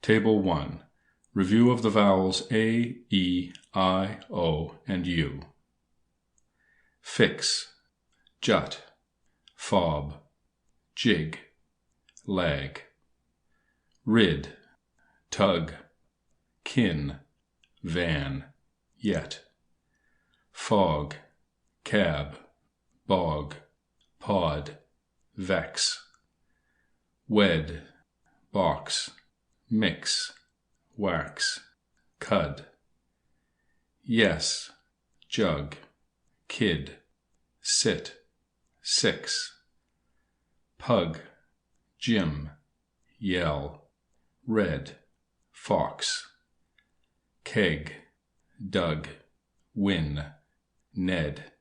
Table 1. Review of the vowels A, E, I, O, and U. Fix, jut, fob, jig, lag. Rid, tug, kin, van, yet. Fog, cab, bog, pod, vex. Wed, box, mix, wax, cud. Yes, jug, kid, sit, six. Pug, Jim, yell, red, fox. Keg, Doug, win, Ned,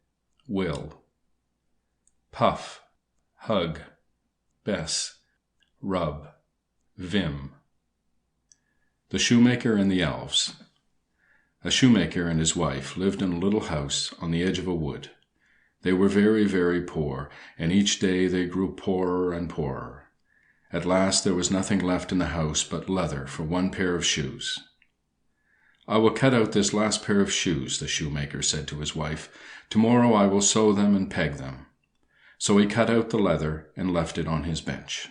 will. Puff, hug, Bess, rub, vim. The Shoemaker and the Elves. A shoemaker and his wife lived in a little house on the edge of a wood. They were very, very poor, and each day they grew poorer and poorer. At last there was nothing left in the house but leather for one pair of shoes. "I will cut out this last pair of shoes," the shoemaker said to his wife. "Tomorrow I will sew them and peg them." So he cut out the leather and left it on his bench.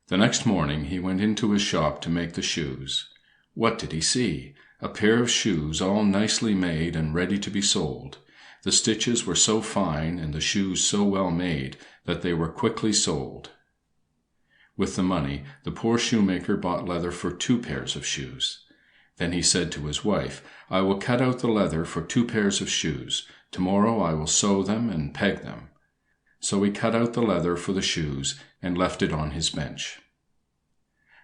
The next morning he went into his shop to make the shoes. What did he see? A pair of shoes all nicely made and ready to be sold. The stitches were so fine and the shoes so well made that they were quickly sold. With the money, the poor shoemaker bought leather for 2 pairs of shoes. Then he said to his wife, "I will cut out the leather for 2 pairs of shoes. Tomorrow I will sew them and peg them." So he cut out the leather for the shoes and left it on his bench.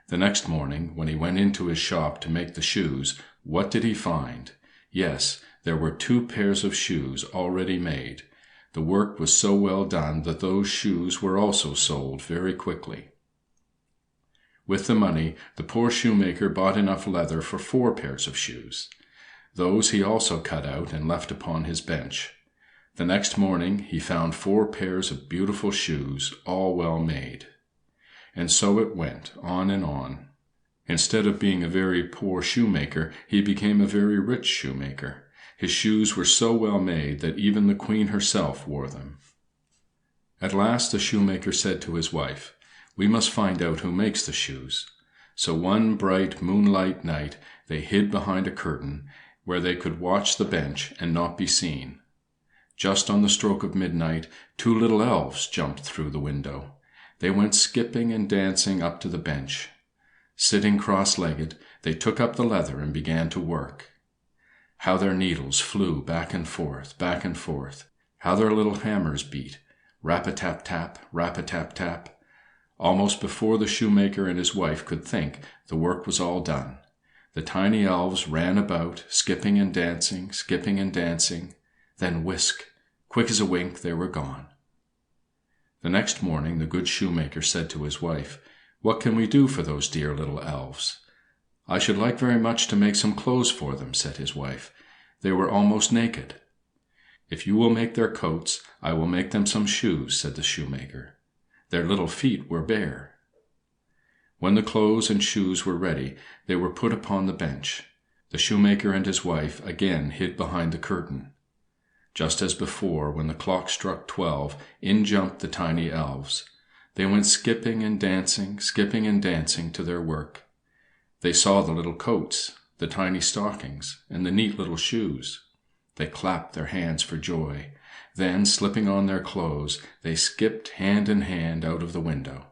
The next morning, when he went into his shop to make the shoes, what did he find? Yes, there were 2 pairs of shoes already made. The work was so well done that those shoes were also sold very quickly. With the money, the poor shoemaker bought enough leather for 4 pairs of shoes. Those he also cut out and left upon his bench. The next morning he found 4 pairs of beautiful shoes, all well made. And so it went on and on. Instead of being a very poor shoemaker, he became a very rich shoemaker. His shoes were so well made that even the Queen herself wore them. At last the shoemaker said to his wife, "We must find out who makes the shoes." So one bright moonlight night they hid behind a curtain, where they could watch the bench and not be seen. Just on the stroke of midnight, 2 little elves jumped through the window. They went skipping and dancing up to the bench. Sitting cross-legged, they took up the leather and began to work. How their needles flew back and forth, back and forth. How their little hammers beat, rap-a-tap-tap, rap-a-tap-tap. Almost before the shoemaker and his wife could think, the work was all done. The tiny elves ran about, skipping and dancing, skipping and dancing. Then whisk, quick as a wink, they were gone. The next morning the good shoemaker said to his wife, "What can we do for those dear little elves?" "I should like very much to make some clothes for them," said his wife. "They were almost naked." "If you will make their coats, I will make them some shoes," said the shoemaker. Their little feet were bare. When the clothes and shoes were ready, they were put upon the bench. The shoemaker and his wife again hid behind the curtain. Just as before, when the clock struck 12, in jumped the tiny elves. They went skipping and dancing to their work. They saw the little coats, the tiny stockings, and the neat little shoes. They clapped their hands for joy. Then, slipping on their clothes, they skipped hand in hand out of the window.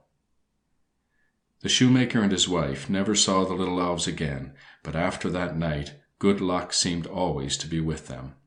The shoemaker and his wife never saw the little elves again, but after that night good luck seemed always to be with them.